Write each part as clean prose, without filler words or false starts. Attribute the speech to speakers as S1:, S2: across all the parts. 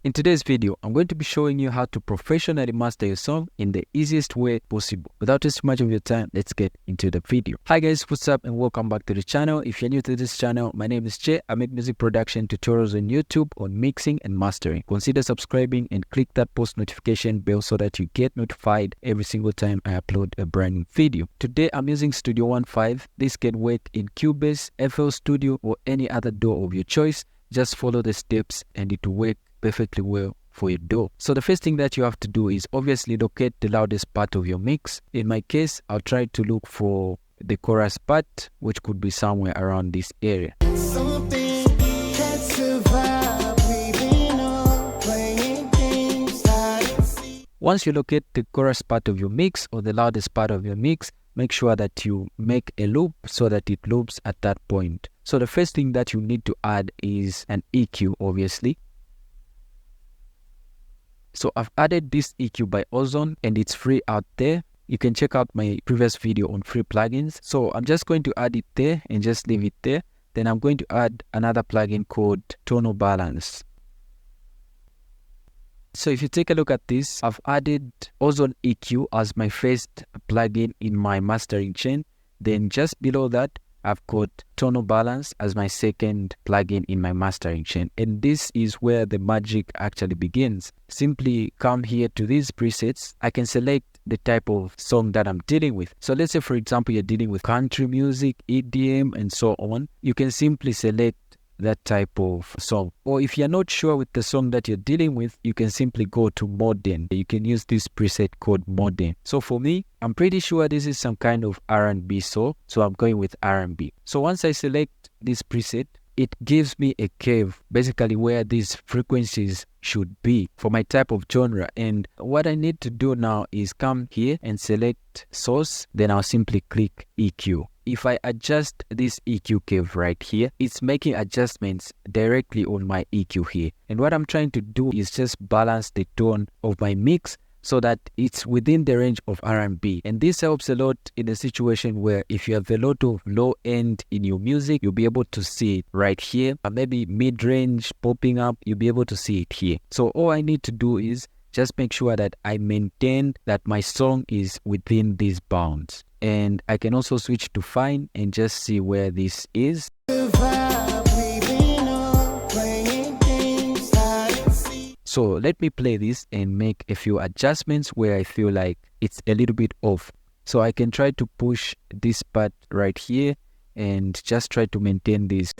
S1: In today's video, I'm going to be showing you how to professionally master your song in the easiest way possible. Without wasting much of your time, let's get into the video. Hi guys, what's up and welcome back to the channel. If you're new to this channel, my name is Che. I make music production tutorials on YouTube on mixing and mastering. Consider subscribing and click that post notification bell so that you get notified every single time I upload a brand new video. Today, I'm using Studio 1.5. This can work in Cubase, FL Studio or any other DAW of your choice. Just follow the steps and it will work perfectly well for your DAW. So the first thing that you have to do is obviously locate the loudest part of your mix. In my case, I'll try to look for the chorus part, which could be somewhere around this area. Once you locate the chorus part of your mix or the loudest part of your mix, make sure that you make a loop so that it loops at that point. So the first thing that you need to add is an EQ, obviously. So I've added this EQ by Ozone and it's free out there. You can check out my previous video on free plugins. So I'm just going to add it there and just leave it there. Then I'm going to add another plugin called Tonal Balance. So if you take a look at this, I've added Ozone EQ as my first plugin in my mastering chain. Then just below that, I've got Tonal Balance as my second plugin in my mastering chain. And this is where the magic actually begins. Simply come here to these presets. I can select the type of song that I'm dealing with. So let's say, for example, you're dealing with country music, EDM, and so on. You can simply select that type of song. Or if you're not sure with the song that you're dealing with, you can simply go to modern. You can use this preset called modern. So for me, I'm pretty sure this is some kind of R&B song, so I'm going with R&B. So once I select this preset, it gives me a curve, basically where these frequencies should be for my type of genre. And what I need to do now is come here and select source, then I'll simply click EQ. If I adjust this EQ curve right here, it's making adjustments directly on my EQ here. And what I'm trying to do is just balance the tone of my mix so that it's within the range of R&B. And this helps a lot in a situation where if you have a lot of low end in your music, you'll be able to see it right here. Or maybe mid-range popping up, you'll be able to see it here. So all I need to do is just make sure that I maintain that my song is within these bounds. And I can also switch to fine and just see where this is. So let me play this and make a few adjustments where I feel like it's a little bit off. So I can try to push this part right here and just try to maintain this.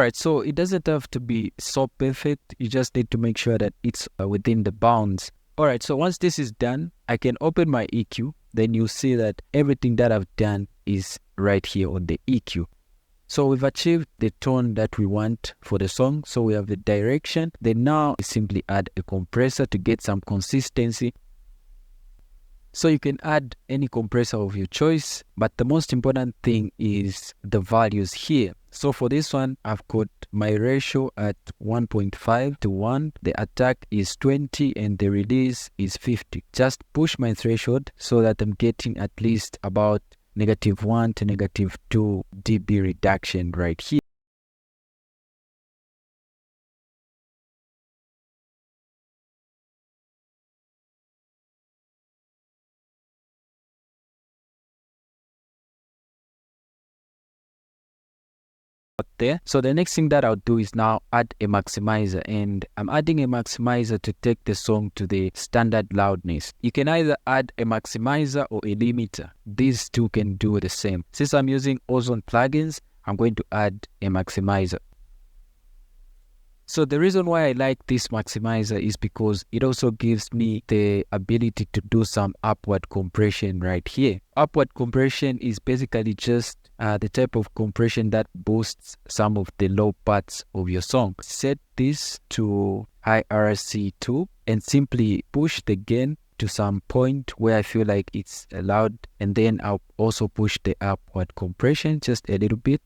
S1: Alright, so it doesn't have to be so perfect. You just need to make sure that it's within the bounds. Alright, so once this is done, I can open my EQ. Then you see that everything that I've done is right here on the EQ. So we've achieved the tone that we want for the song. So we have the direction. Then now simply add a compressor to get some consistency. So you can add any compressor of your choice, but the most important thing is the values here. So for this one, I've got my ratio at 1.5 to 1. The attack is 20 and the release is 50. Just push my threshold so that I'm getting at least about -1 to -2 dB reduction right here. there. So the next thing that I'll do is now add a maximizer, and I'm adding a maximizer to take the song to the standard loudness. You can either add a maximizer or a limiter. These two can do the same. Since I'm using Ozone plugins, I'm going to add a maximizer. So the reason why I like this maximizer is because it also gives me the ability to do some upward compression right here. Upward compression is basically just the type of compression that boosts some of the low parts of your song. Set this to IRC2 and simply push the gain to some point where I feel like it's loud, and then I'll also push the upward compression just a little bit.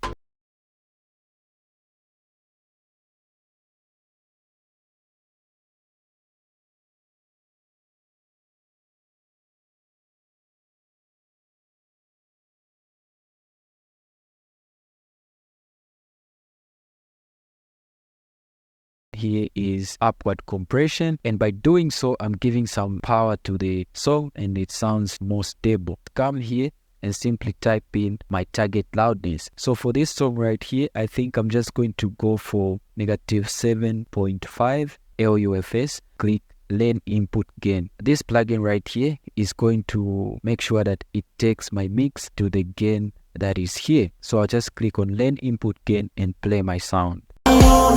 S1: Here is upward compression, and by doing so I'm giving some power to the song and it sounds more stable. Come here and simply type in my target loudness. So for this song right here, I think I'm just going to go for -7.5 LUFS. Click lane input gain. This plugin right here is going to make sure that it takes my mix to the gain that is here. So I'll just click on lane input gain and play my sound. No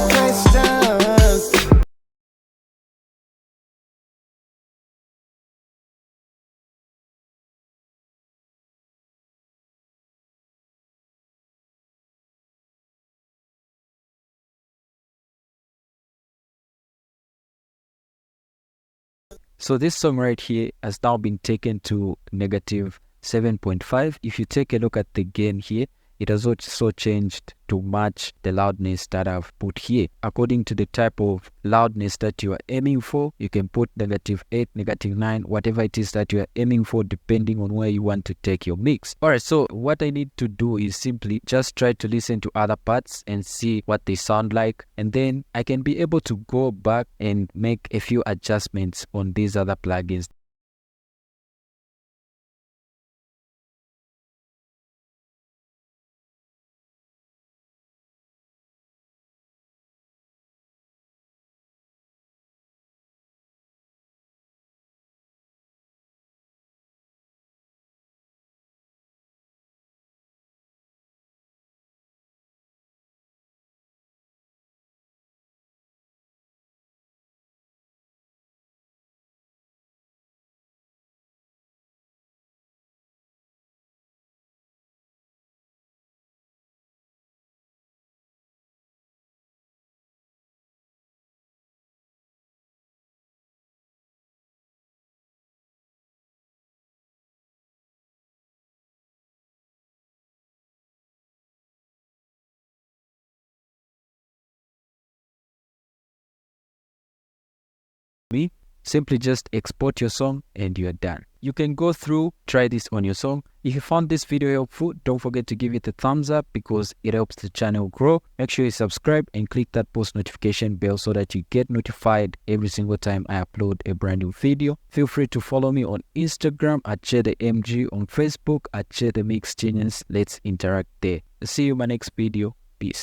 S1: questions. So this song right here has now been taken to -7.5. If you take a look at the gain here, it has also changed to match the loudness that I've put here. According to the type of loudness that you are aiming for, you can put -8, -9, whatever it is that you are aiming for, depending on where you want to take your mix. Alright, so what I need to do is simply just try to listen to other parts and see what they sound like, and then I can be able to go back and make a few adjustments on these other plugins. Simply just export your song and you're done. You can go through, try this on your song. If you found this video helpful, don't forget to give it a thumbs up because it helps the channel grow. Make sure you subscribe and click that post notification bell so that you get notified every single time I upload a brand new video. Feel free to follow me on Instagram at TheMg, on Facebook at TheMg. Let's interact there. See you in my next video.